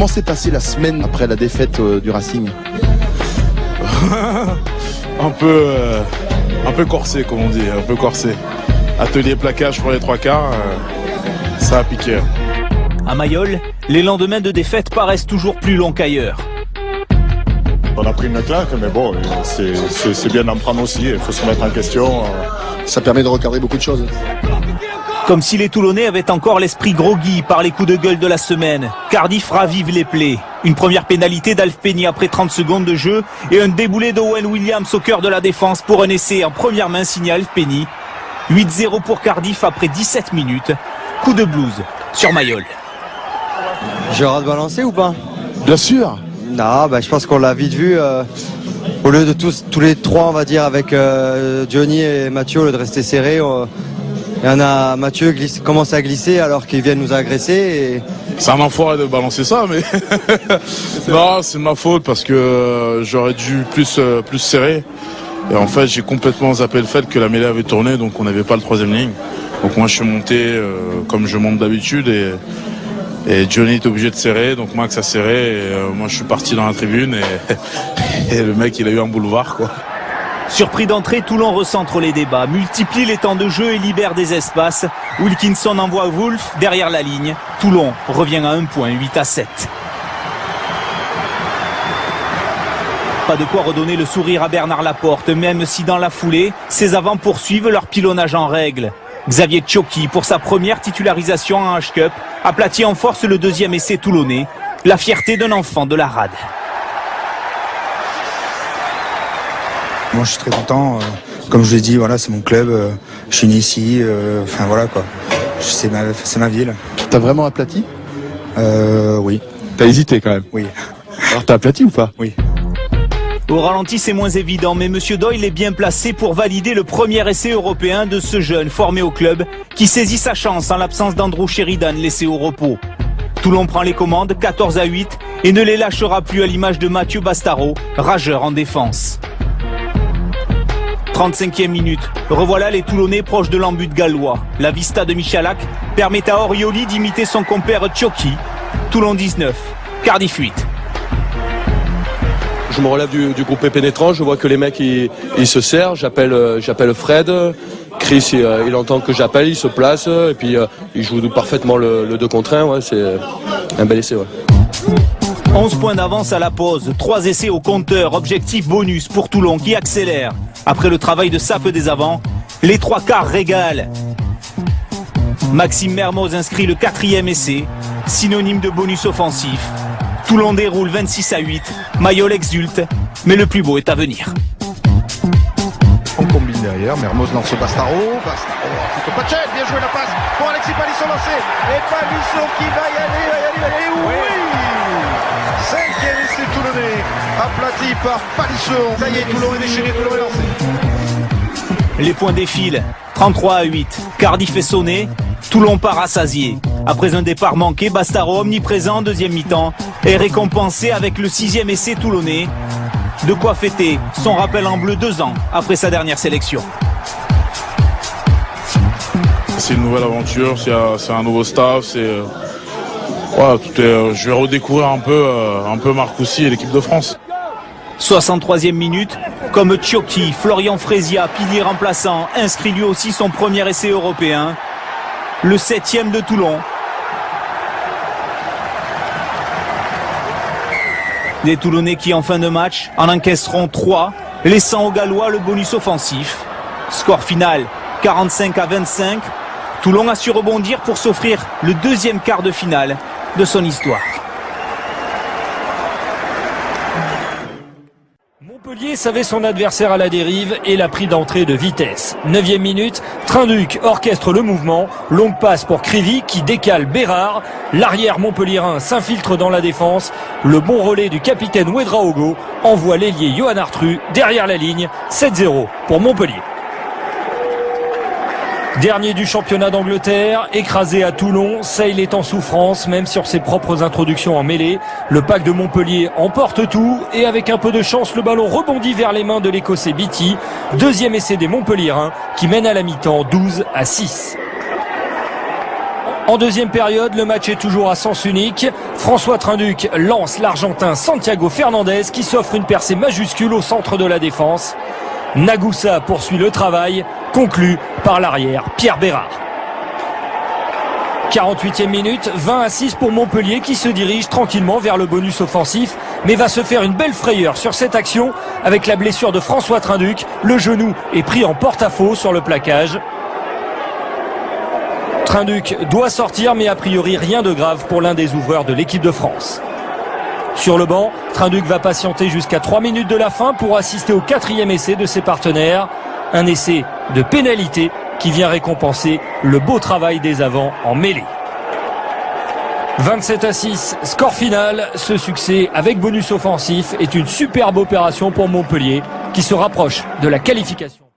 Comment s'est passée la semaine après la défaite du Racing? un peu corsé, comme on dit, un peu corsé. Atelier plaquage pour les 3/4, ça a piqué. À Mayol, les lendemains de défaite paraissent toujours plus longs qu'ailleurs. On a pris une claque, mais bon, c'est bien d'en prendre aussi, il faut se remettre en question. Ça permet de recadrer beaucoup de choses. Comme si les Toulonnais avaient encore l'esprit groggy par les coups de gueule de la semaine. Cardiff ravive les plaies. Une première pénalité d'Alf Penny après 30 secondes de jeu et un déboulé d'Owen Williams au cœur de la défense pour un essai en première main signé Alf Penny. 8-0 pour Cardiff après 17 minutes. Coup de blues sur Mayol. J'ai le droit de balancer ou pas? Bien sûr. Non, je pense qu'on l'a vite vu. Au lieu de tous les trois, on va dire, avec Johnny et Mathieu, au lieu de rester serré, il y en a Mathieu commence à glisser alors qu'ils viennent nous agresser. Et... C'est un enfoiré de balancer ça, mais non, c'est ma faute parce que j'aurais dû plus serrer. Et en fait, j'ai complètement zappé le fait que la mêlée avait tourné, donc on n'avait pas le troisième ligne. Donc moi, je suis monté comme je monte d'habitude et Johnny était obligé de serrer, donc Max a serré et moi je suis parti dans la tribune et le mec il a eu un boulevard quoi. Surpris d'entrée, Toulon recentre les débats, multiplie les temps de jeu et libère des espaces. Wilkinson envoie Wolf derrière la ligne. Toulon revient à 1 point, 8-7. Pas de quoi redonner le sourire à Bernard Laporte, même si dans la foulée, ses avants poursuivent leur pilonnage en règle. Xavier Tchoki, pour sa première titularisation en H-Cup, aplatit en force le deuxième essai toulonnais. La fierté d'un enfant de la rade. Moi je suis très content, comme je l'ai dit, voilà, c'est mon club, je suis né ici, enfin voilà quoi, c'est ma ville. T'as vraiment aplati? Oui. T'as hésité quand même? Oui. Alors t'as aplati ou pas? Oui. Au ralenti, c'est moins évident, mais M. Doyle est bien placé pour valider le premier essai européen de ce jeune formé au club qui saisit sa chance en l'absence d'Andrew Sheridan laissé au repos. Toulon prend les commandes, 14-8, et ne les lâchera plus à l'image de Mathieu Bastaro, rageur en défense. 35e minute, revoilà les Toulonnais proches de l'embut gallois. La vista de Michalak permet à Orioli d'imiter son compère Tchoki. Toulon 19, Cardiff 8. Je me relève du groupe pénétrant, je vois que les mecs ils se serrent, j'appelle Fred, Chris il entend que j'appelle, il se place et puis il joue parfaitement le 2 contre 1, ouais, c'est un bel essai. Ouais. 11 points d'avance à la pause, 3 essais au compteur, objectif bonus pour Toulon qui accélère. Après le travail de sape des avants, les 3/4 régalent. Maxime Mermoz inscrit le 4e essai, synonyme de bonus offensif. Toulon déroule 26-8, Mayol exulte, mais le plus beau est à venir. On combine derrière, Mermoz lance Bastaro, plutôt Pachet, bien joué la passe pour Alexis Palisson lancé, et Palisson qui va y aller, oui 5e essai toulonnais, aplati par Palisson, ça y est, Toulon est déchiré, Toulon est lancé. Les points défilent, 33-8, Cardiff est sonné, Toulon part rassasié. Après un départ manqué, Bastaro, omniprésent en deuxième mi-temps, est récompensé avec le 6e essai toulonnais. De quoi fêter son rappel en bleu 2 ans après sa dernière sélection. C'est une nouvelle aventure, c'est un nouveau staff, je vais redécouvrir un peu Marcoussis et l'équipe de France. 63e minute, comme Tchoki, Florian Frésia, pilier remplaçant, inscrit lui aussi son premier essai européen. Le 7e de Toulon. Les Toulonnais qui en fin de match en encaisseront 3, laissant aux Gallois le bonus offensif. Score final 45-25. Toulon a su rebondir pour s'offrir le 2e quart de finale de son histoire. Montpellier savait son adversaire à la dérive et l'a pris d'entrée de vitesse. 9e minute, Trinduc orchestre le mouvement, longue passe pour Krivy qui décale Bérard. L'arrière montpelliérain s'infiltre dans la défense. Le bon relais du capitaine Ouedraogo envoie l'ailier Johan Artru derrière la ligne. 7-0 pour Montpellier. Dernier du championnat d'Angleterre, écrasé à Toulon, Sale est en souffrance, même sur ses propres introductions en mêlée. Le pack de Montpellier emporte tout et avec un peu de chance, le ballon rebondit vers les mains de l'Écossais Beattie. 2e essai des Montpelliérains qui mène à la mi-temps 12-6. En deuxième période, le match est toujours à sens unique. François Trinduc lance l'Argentin Santiago Fernandez qui s'offre une percée majuscule au centre de la défense. Nagoussa poursuit le travail, conclu par l'arrière Pierre Bérard. 48e minute, 20-6 pour Montpellier qui se dirige tranquillement vers le bonus offensif, mais va se faire une belle frayeur sur cette action avec la blessure de François Trinduc. Le genou est pris en porte-à-faux sur le plaquage. Trinduc doit sortir, mais a priori rien de grave pour l'un des ouvreurs de l'équipe de France. Sur le banc, Trinduc va patienter jusqu'à 3 minutes de la fin pour assister au 4e essai de ses partenaires. Un essai de pénalité qui vient récompenser le beau travail des avants en mêlée. 27-6, score final. Ce succès avec bonus offensif est une superbe opération pour Montpellier qui se rapproche de la qualification.